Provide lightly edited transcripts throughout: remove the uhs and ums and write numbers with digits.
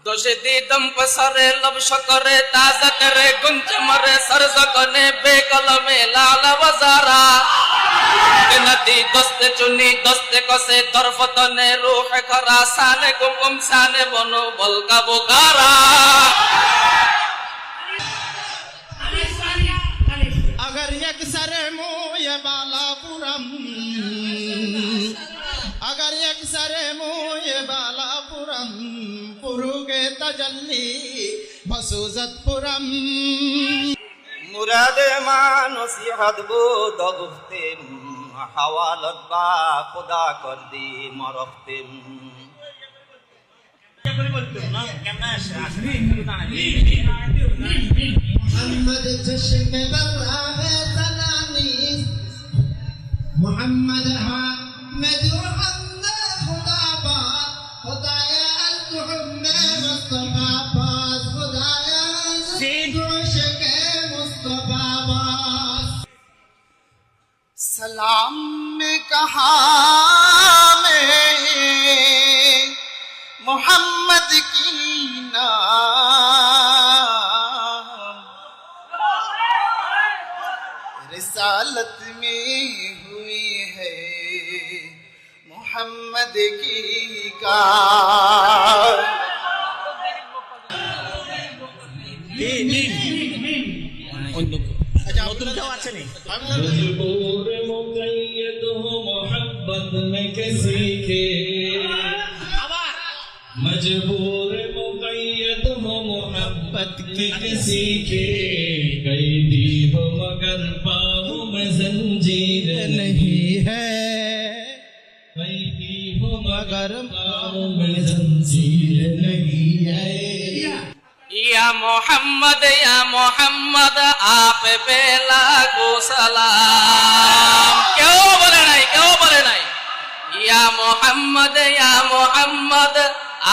दोषे दी दम पसरे लब शकरे ताजा करे गुंज मरे सरज कने बेकल में लाल वजारा नदी दस्ते चुनी दस्ते कसे दरफतने रूह खरा साने गुम साने बनो बल का बुखारा अगर एक सरे मुँह बालापुरम अगर एक सरे मुँह बालापुरम पुरुगे तजल्ली बसुजतपुरम मुरादे मानसिहत बुद गुफ्तिम हवालत बा खुदा कर दी मरफ्तिम मोहम्मद चश्म बर्रा है तनानी मोहम्मद हामिद हमद खुदा बा खुदाया तुहम्मे मुस्तफा पास खुदाया जोश के मुस्तफा पास सलाम में कहा मैं मोहम्मद की नाम रिसालत में हुई है मोहम्मद की कार मजबूर मुक़य्यद हो मोहब्बत में किसी के मजबूर मुक़य्यद हो मोहब्बत की किसी के कैदी हो मगर पाँव में जंजीर नहीं है कैदी हो मगर पाँव में जंजीर नहीं है या मोहम्मद आप पे लागो सलाम क्यों बोले नहीं या मोहम्मद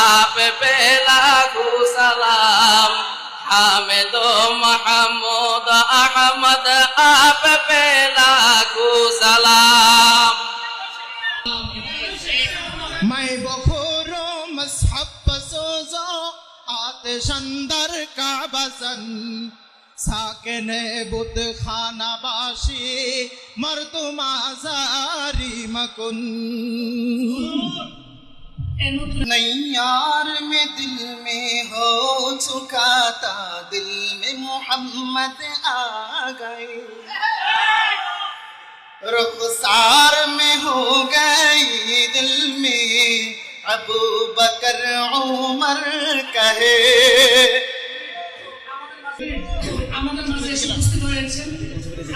आप पे लागो सलाम हामिद महमूद अहमद आप पे लागो सलाम मैं बखोरो मसहब सोजो आतिशंदर का बसन साकिने बुत खाना बाशी मर्दुम आजारी मकुन नहीं यार में दिल में हो चुका था दिल में मोहम्मद आ गए रुखसार में हो गई दिल में अबू बकर उमर कहे আমাদের মাঝে এসে উপস্থিত হয়েছেন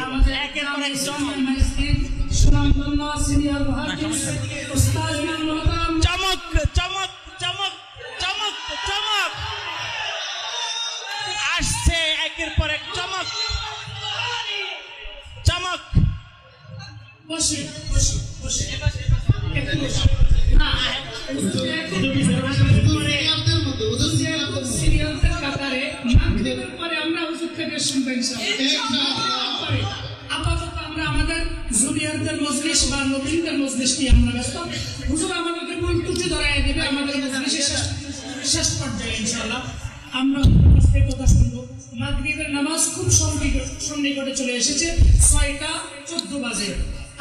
আমাদের একের পর একজন মাইস্ত্রির সুনামধন্য সিনিয়র মুহাদ্দিস উস্তাদ মোহতারাম चमक चमक चमक चमक चमक আসছে একের পর এক চমক চমক বসে একটু বসে না সিনিয়রদের কাতারে মাগরিবের পরে আমরা হুজুর থেকে শুনবো ইনশাআল্লাহ আপাতত আমরা আমাদের জুনিয়রদের মজলিস বা নবীনদের মজলিস নিয়ে আমরা ব্যস্ত হুজুর আমাদেরকে মূল তুটি ধরায় দেবে আমাদের মজলিসের শেষ পর্যায়ে ইনশাআল্লাহ আমরা কথা শুনবো মাগরিবের নামাজ খুব সন্নিকটে চলে এসেছে 6:14 বাজে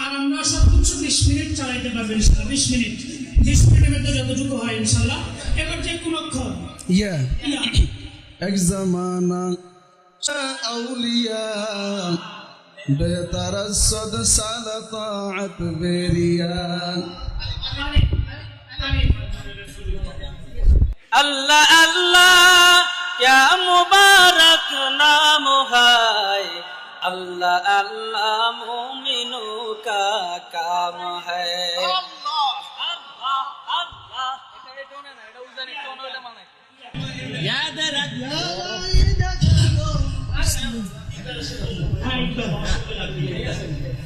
আর আমরা সর্বোচ্চ 20 মিনিট চালাইতে পারবো ইনশাআল্লাহ 20 মিনিটের মধ্যে যতটুকু হয় ইনশাআল্লাহ এবার যে কোন অক্ষর ইয়া এক জামানা أولياء بيترصد سلطات بريان अल्लाह अल्लाह क्या मुबारक नाम है अल्लाह अल्लाह मोमिनों का काम है याद रख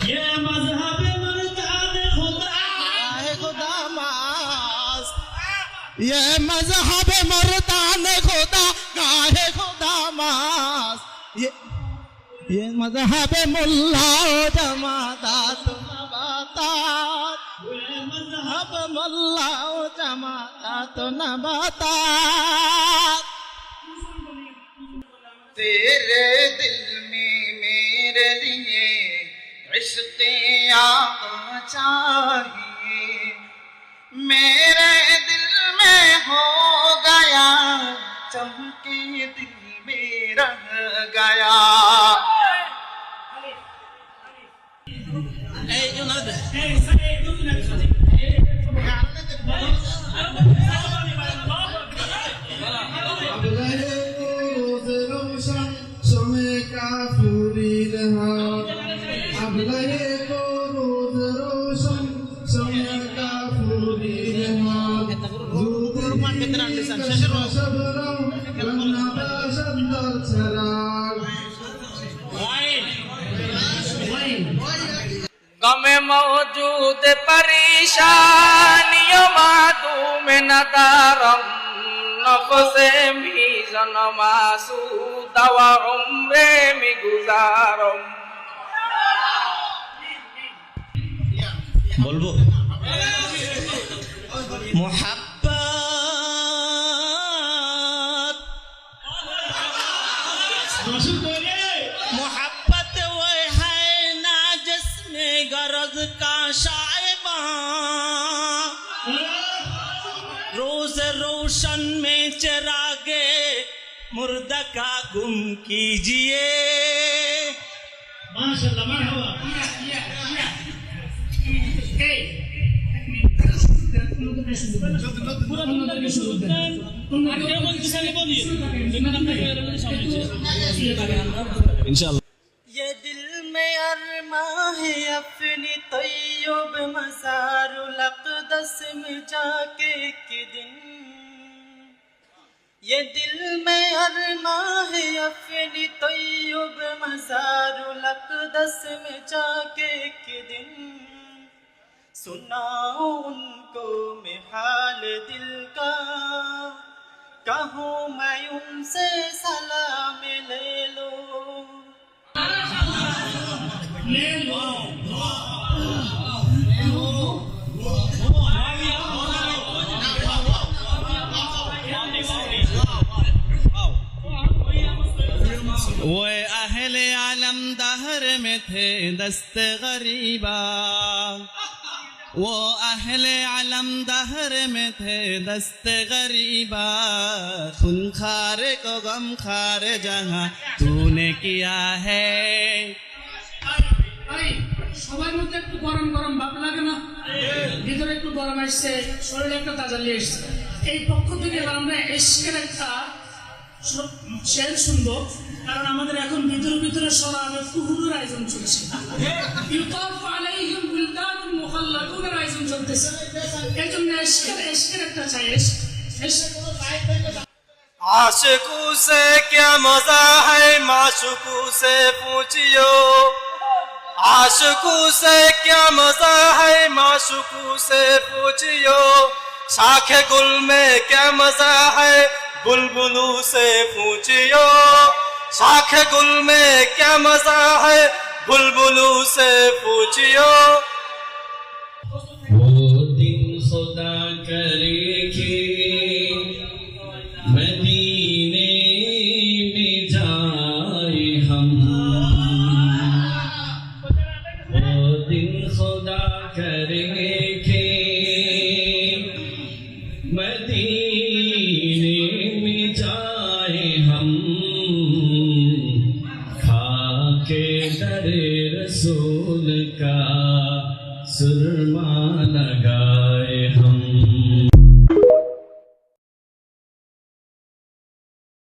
ये मजहब मुर्ताद खुदा है खुदा मास ये मजहब मर्दान खुदा गाहे खुदा मास ये मजहब मुल्ला जमादात नबातात ये मजहब मुल्ला जमादात नबातात आका चाहिए। मेरे दिल में हो गया, चमके दिल में रह गया। गमे मौजूद परेशानियों मादूम नदारम नफसे मीज़न मासूद व उम्रे में गुजारम। बोलबो मोहब्बत वो है ना जिसमें गरज का शायबा, रोज रोशन में चिरागे मुर्दा का गुम कीजिए। माशाल्लाह मरहबा। ये दिल में अरमां है अपनी तैयब मज़ारुल अक़दस में जाके के दिन। ये दिल में अरमां है अपनी तैयब मज़ारुल अक़दस में जाके के दिन। सुनाओ उनको मैं हाल दिल का, कहूँ मैं उनसे सलाम ले लो। वो अहले आलम दहर में थे दस्त गरीबा, वो अहले आलम दहर में थे दस्त गरीबा। खून खारे को गम खारे जहाँ तूने किया है। সবার মধ্যে একটু গরম গরম ভাব লাগে না? ভিতরে একটু গরম আসছে, শরীরে একটা তাজালি এসছে। এই পক্ষ থেকে আমরা এশকের একটা শের শুনবো, কারণ আমাদের এখন ভিতরে ভিতরে সরাবে কুহুরের আয়োজন চলছে। ইউতাফু আলাইহিম বিলদানুন মুখাল্লাদুনের আয়োজন চলতেছে। এই জন্য এশকের একটা চাই। आशिकू से क्या मजा है माशुकू से पूछियो। आशिकू से क्या मजा है माशुकू से पूछियो। शाखे गुल में क्या मजा है बुलबुलू से पूछियो। शाखे गुल में क्या मजा है बुलबुलू से पूछियो। वो दिन खुदा करेगी मदीने में जाए हम। वो दिन खुदा करेगी मदीने में जाए हम। खाके दर रसूल का सुरमा लगा